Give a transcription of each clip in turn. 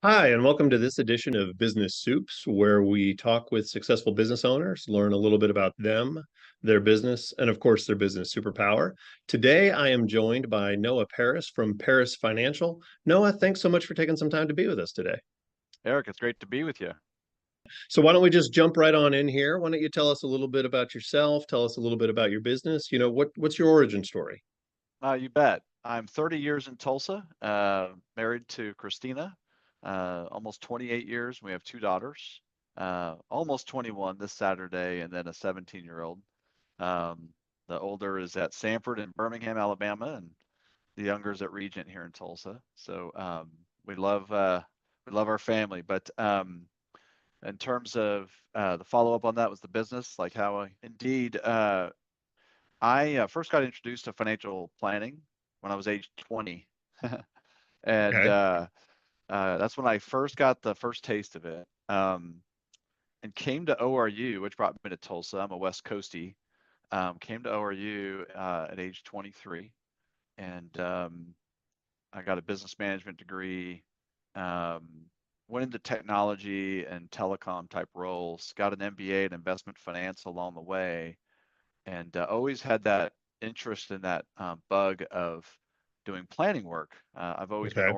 Hi, and welcome to this edition of Business Supes, where we talk with successful business owners, learn a little bit about them, their business, and of course, their business superpower. Today, I am joined by Noah Parris from Parris Financial. Noah, thanks so much for taking some time to be with us today. Eric, it's great to be with you. So, why don't we just jump right on in here? Why don't you tell us a little bit about yourself? Tell us a little bit about your business. What's your origin story? You bet. I'm 30 years in Tulsa, married to Christina, almost 28 years. We have two daughters, almost 21 this Saturday, and then a 17-year-old. Um, the older is at Sanford in Birmingham, Alabama, and the younger is at Regent here in Tulsa. So we love our family. But in terms of the follow-up on that was the business, like how indeed. I first got introduced to financial planning when I was age 20. And Okay. that's when I first got the first taste of it. And came to ORU, which brought me to Tulsa. I'm a West Coastie. Came to ORU at age 23. And I got a business management degree. Um, Went into technology and telecom type roles. Got an MBA in investment finance along the way, and always had that interest in that bug of doing planning work. I've Okay.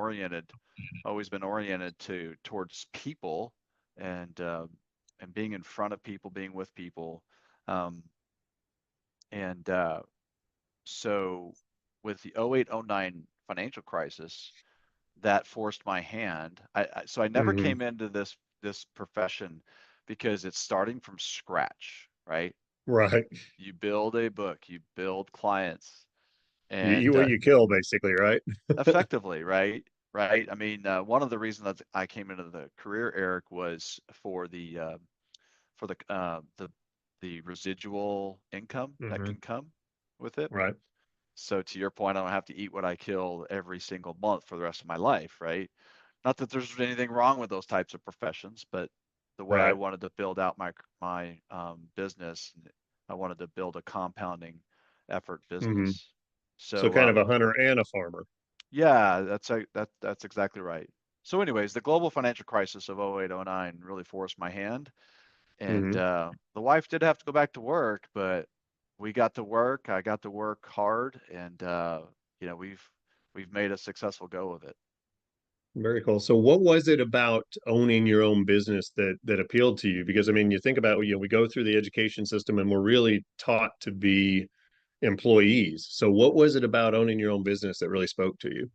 always been oriented towards people and being in front of people, being with people, um, and so with the 0809 financial crisis, that forced my hand. So I never Hmm. came into this profession because it's starting from scratch, right? Right. You build a book, you build clients, You eat and what you kill, basically, right? effectively, right? Right. I mean, one of the reasons that I came into the career, Eric, was for the residual income that Hmm. can come with it. Right. So to your point, I don't have to eat what I kill every single month for the rest of my life, right? Not that there's anything wrong with those types of professions, but the way I Right. wanted to build out my business, I wanted to build a compounding effort Hmm. business. So So kind of a hunter and a farmer. yeah, that's exactly right. So anyways, the global financial crisis of 0809 really forced my hand, and Hmm. the wife did have to go back to work, but we got to work. I got to work hard, and we've made a successful go of it. Very cool. So what was it about owning your own business that appealed to you? Because I mean, you think about, we go through the education system and we're really taught to be employees. So what was it about owning your own business that really spoke to you?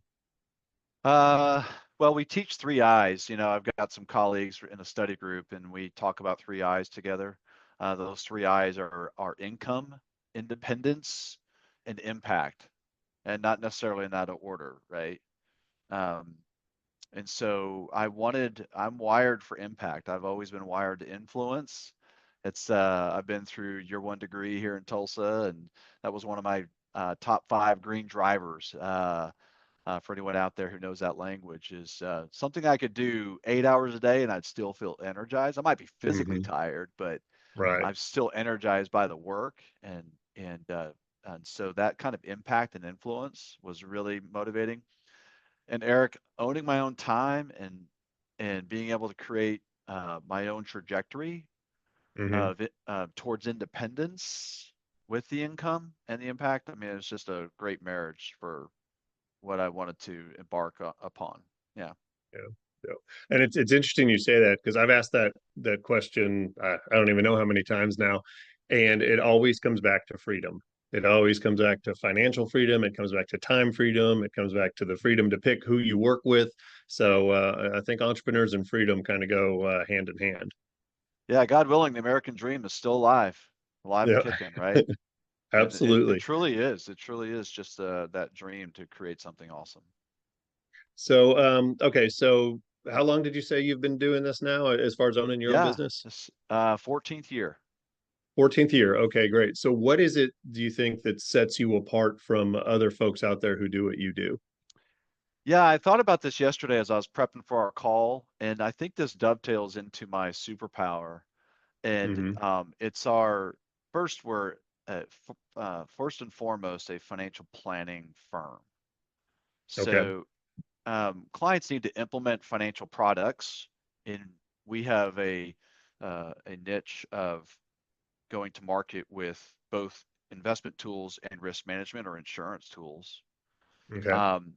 Uh, well, we teach three I's. I've got some colleagues in a study group, and we talk about three I's together. Those three I's are income, independence, and impact, and not necessarily in that order, right? Um, and so I'm wired for impact. I've always been wired to influence. I've been through year one degree here in Tulsa, and that was one of my top five green drivers. For anyone out there who knows that language, is something I could do 8 hours a day and I'd still feel energized. I might be physically Hmm. tired, but Right. I'm still energized by the work, and so that kind of impact and influence was really motivating. And Eric, owning my own time and being able to create my own trajectory Hmm. of it towards independence with the income and the impact. I mean, it's just a great marriage for what I wanted to embark upon. Yeah. Yeah. Yeah. And it's interesting you say that because I've asked that question, I don't even know how many times now, and it always comes back to freedom. It always comes back to financial freedom. It comes back to time freedom. It comes back to the freedom to pick who you work with. So I think entrepreneurs and freedom kind of go hand in hand. Yeah. God willing, the American dream is still alive and Yeah, kicking, right? And it absolutely. truly is. It truly is just that dream to create something awesome. So okay, so how long did you say you've been doing this now as far as owning your own Yeah. business? This 14th year. 14th year. Okay, great. So what is it do you think that sets you apart from other folks out there who do what you do? Yeah, I thought about this yesterday as I was prepping for our call, and I think this dovetails into my superpower. And Hmm. it's our first, we're first and foremost a financial planning firm. Okay. So clients need to implement financial products. And we have a niche of going to market with both investment tools and risk management or insurance tools. Okay. Um,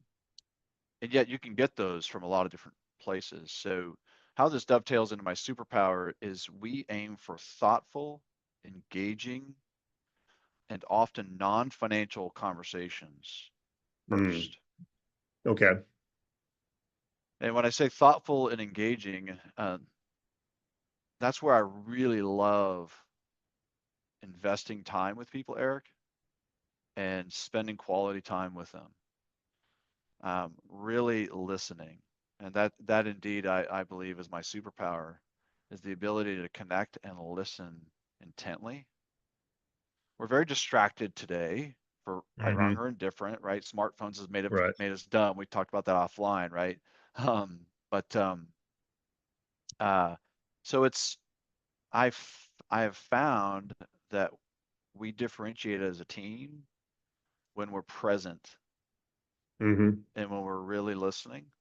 and yet you can get those from a lot of different places. So how this dovetails into my superpower is we aim for thoughtful, engaging, and often non-financial conversations Mm, first. okay. And when I say thoughtful and engaging, that's where I really love investing time with people, Eric, and spending quality time with them. Really listening. And that indeed I believe is my superpower, is the ability to connect and listen intently. We're very distracted today for right, wrong, Hmm. or indifferent, right? Smartphones has Right. made us dumb. We talked about that offline, right? But uh, so it's I have found that we differentiate as a team when we're present Hmm. and when we're really listening,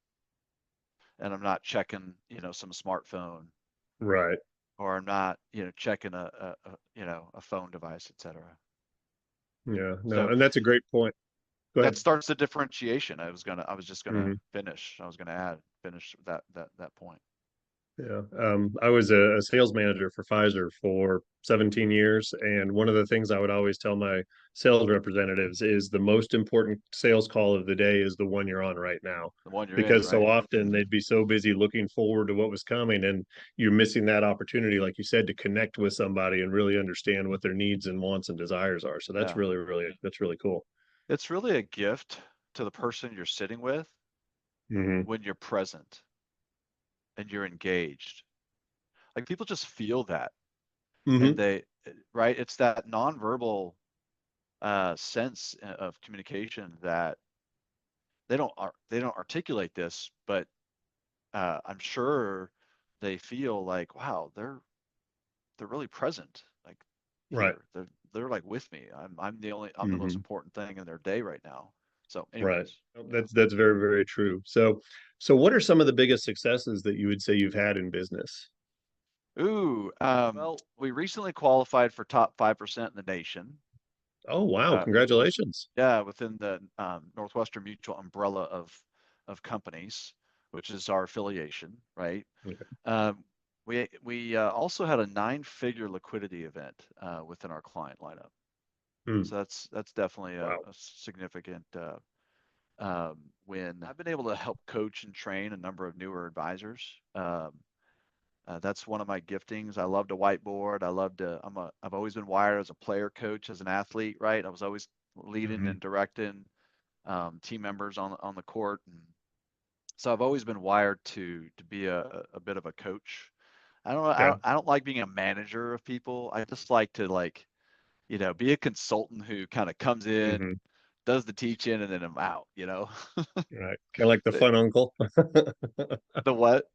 and I'm not checking, some smartphone, Right. or I'm not, checking a phone device, etc. Yeah. No, So and that's a great point. Go that ahead. starts the differentiation. I was just gonna Hmm. finish. I was gonna finish that point. Yeah. I was a sales manager for Pfizer for 17 years. And one of the things I would always tell my sales representatives is the most important sales call of the day is the one you're on right now. The one you're in, Because so right? often they'd be so busy looking forward to what was coming, and you're missing that opportunity, like you said, to connect with somebody and really understand what their needs and wants and desires are. So that's Yeah. that's really cool. It's really a gift to the person you're sitting with Hmm. when you're present and you're engaged. Like people just feel that, and Hmm. right? It's that nonverbal sense of communication that they don't articulate this, but I'm sure they feel like, wow, they're really present, like Right. here. They're like with me. I'm the most Hmm. important thing in their day right now. So, Right. anyways, yeah. That's very, very true. So what are some of the biggest successes that you would say you've had in business? Ooh, well, we recently qualified for top 5% in the nation. Oh, wow. With Congratulations. Yeah, within the Northwestern Mutual umbrella of companies, which is our affiliation, right? Okay. We also had a nine-figure liquidity event within our client lineup. Hmm. So that's definitely Wow. a significant win. I've been able to help coach and train a number of newer advisors. That's one of my giftings. I love to whiteboard. I've always been wired as a player coach, as an athlete, right? I was always leading Hmm. and directing team members on the court, and so I've always been wired to be a bit of a coach. I don't know. Okay. I don't like being a manager of people. I just like to be a consultant who kind of comes in, Hmm. does the teaching, and then I'm out. Right. Kind of like the The, fun uncle. the what?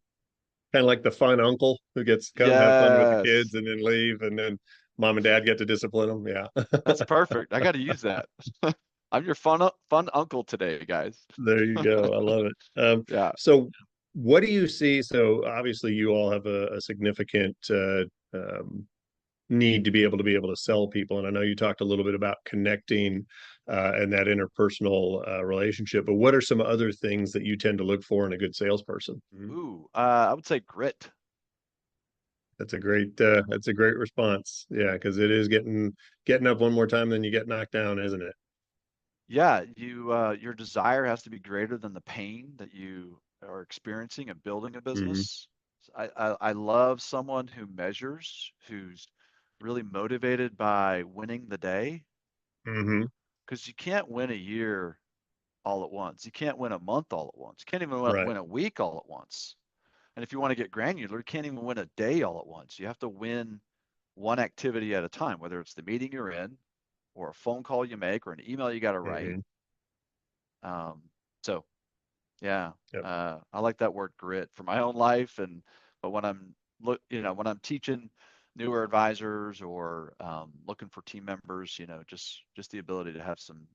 Kind of like the fun uncle who gets to come have fun with the kids Yes, and then leave, and then mom and dad get to discipline them. Yeah. that's perfect. I got to use that. I'm your fun uncle today, guys. There you go. I love it. Yeah. So what do you see? So obviously you all have a significant need to be able to sell people. And I know you talked a little bit about connecting and that interpersonal relationship, but what are some other things that you tend to look for in a good salesperson? Mhm. Ooh, I would say grit. That's a great response. Yeah, because it is getting up one more time than you get knocked down, isn't it? Yeah, your desire has to be greater than the pain that you are experiencing in building a Hmm. business. I love someone who measures, who's really motivated by winning the day, Hmm. because you can't win a year all at once. You can't win a month all at once. You can't even Right. win a week all at once. And if you want to get granular, you can't even win a day all at once. You have to win one activity at a time, whether it's the meeting you're in, or a phone call you make, or an email you got to write. Hmm. Um, so yeah, Yep. I like that word grit for my own life, but when I'm teaching newer advisors or looking for team members, just the ability to have some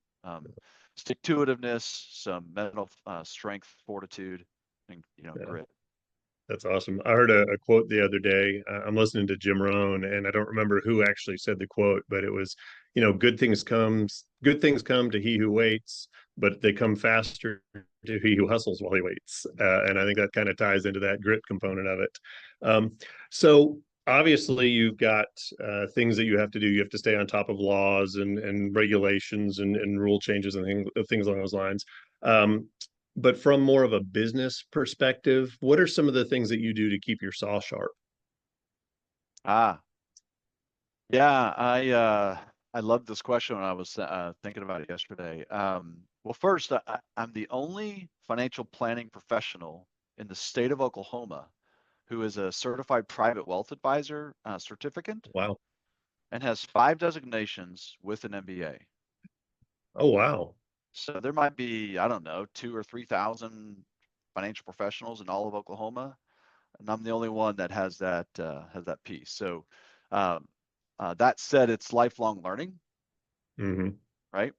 Stick-to-itiveness, some mental strength, fortitude, and Yeah. grit. That's awesome. I heard a quote the other day. I'm listening to Jim Rohn, and I don't remember who actually said the quote, but it was, good things come to he who waits, but they come faster to he who hustles while he waits. And I think that kind of ties into that grit component of it. So obviously, you've got things that you have to do. You have to stay on top of laws and regulations and rule changes and things along those lines. Um, but from more of a business perspective, what are some of the things that you do to keep your saw sharp? Ah, yeah, I loved this question when I was thinking about it yesterday. Well, first, I'm the only financial planning professional in the state of Oklahoma who is a certified private wealth advisor certificate Wow. and has 5 designations with an MBA. Oh, wow. So there might be, I don't know, 2 or 3 thousand financial professionals in all of Oklahoma, and I'm the only one that has that piece. So um, that said, it's lifelong learning, Hmm. right?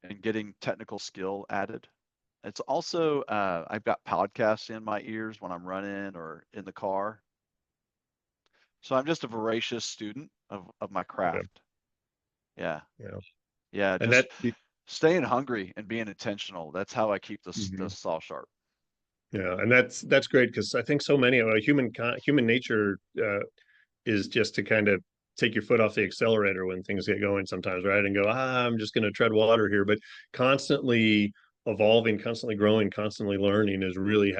And getting technical skill added. It's also I've got podcasts in my ears when I'm running or in the car. So I'm just a voracious student of my Yeah. craft. Yeah. Yeah. Yeah. And that, Just staying hungry and being intentional. That's how I keep the mhm. saw sharp. Yeah, and that's great because I think so many of human nature is just to kind of take your foot off the accelerator when things get going sometimes, right? And go, I'm just going to tread water here. But constantly evolving, constantly growing, constantly learning is really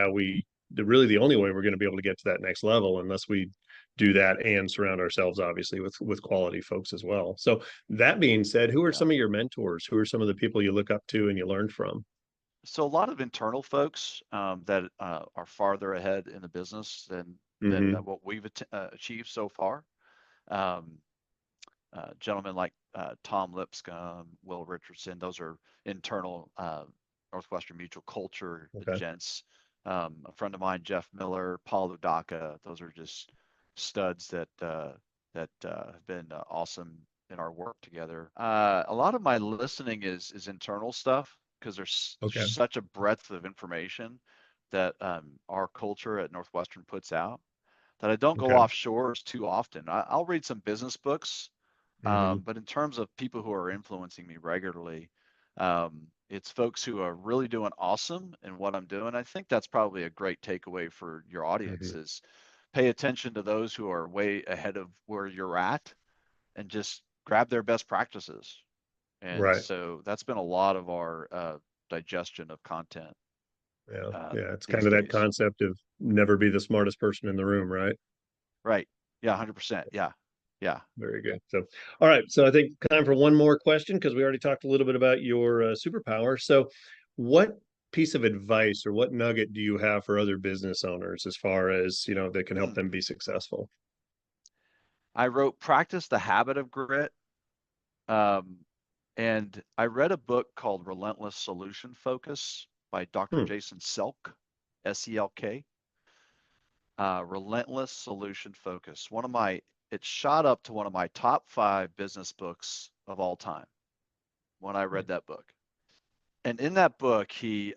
really the only way we're going to be able to get to that next level, unless we do that and surround ourselves, obviously, with quality folks as well. So that being said, who are Yeah. some of your mentors? Who are some of the people you look up to and you learn from? So a lot of internal folks that are farther ahead in the business than Hmm. what we've achieved so far. Um, Gentlemen like Tom Lipscomb, Will Richardson, those are internal Northwestern Mutual Culture Okay. gents. A friend of mine, Jeff Miller, Paul Udaka, those are just studs that have been awesome in our work together. A lot of my listening is internal stuff because there's Okay. such a breadth of information that our culture at Northwestern puts out that I don't go Okay. offshore too often. I'll read some business books, Hmm. but in terms of people who are influencing me regularly, it's folks who are really doing awesome in what I'm doing. I think that's probably a great takeaway for your audience Hmm. is pay attention to those who are way ahead of where you're at and just grab their best practices. And Right. so that's been a lot of our digestion of content Yeah. Yeah. It's kind these of that days. concept of never be the smartest person in the room, right? Right. Yeah, 100%. Yeah. Yeah. Very good. So, all right. So I think time for one more question because we already talked a little bit about your superpower. So, what piece of advice or what nugget do you have for other business owners as far as, that can help Mm. them be successful? I wrote Practice the Habit of Grit. Um, and I read a book called Relentless Solution Focus by Dr. Hmm. Jason Selk, Selk. Relentless Solution Focus. It shot up to one of my top 5 business books of all time when I read that book. And in that book, he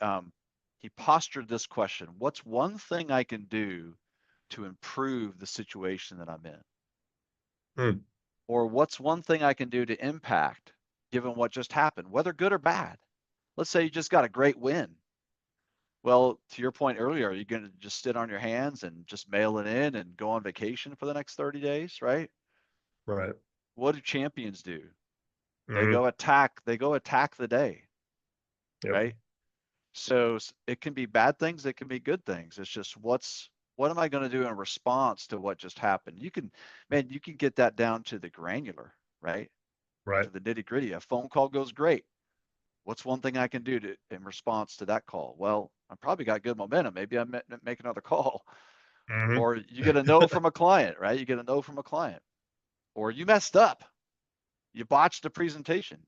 postured this question: what's one thing I can do to improve the situation that I'm in? Hmm. Or what's one thing I can do to impact given what just happened, whether good or bad? Let's say you just got a great win. Well, to your point earlier, are you going to just sit on your hands and just mail it in and go on vacation for the next 30 days, right? Right. What do champions do? Hmm. They go attack the day, Yep. right? So it can be bad things, it can be good things. It's just what am I going to do in response to what just happened? You can get that down to the granular, right? Right. To the nitty gritty. A phone call goes great. What's one thing I can do in response to that call? Well, I probably got good momentum. Maybe I make another call. Hmm. Or you get a no from a client, right? You get a no from a client. Or you messed up. You botched a presentation.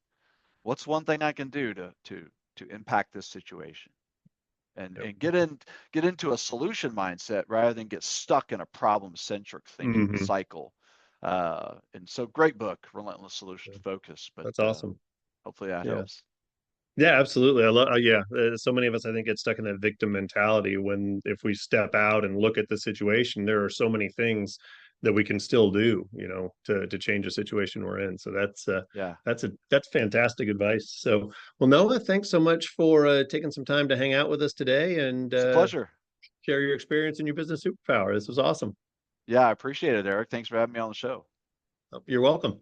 What's one thing I can do to impact this situation? And Yep. get into a solution mindset rather than get stuck in a problem centric thinking Hmm. cycle. And so great book, Relentless Solution Focus, but That's awesome. hopefully that Yeah. helps. Yeah, absolutely. I love, yeah. So many of us, I think, get stuck in that victim mentality when if we step out and look at the situation, there are so many things that we can still do, to change the situation we're in. So Yeah, that's fantastic advice. So, well, Noah, thanks so much for taking some time to hang out with us today and it's a pleasure. share your experience and your business superpower. This was awesome. Yeah, I appreciate it, Eric. Thanks for having me on the show. You're welcome.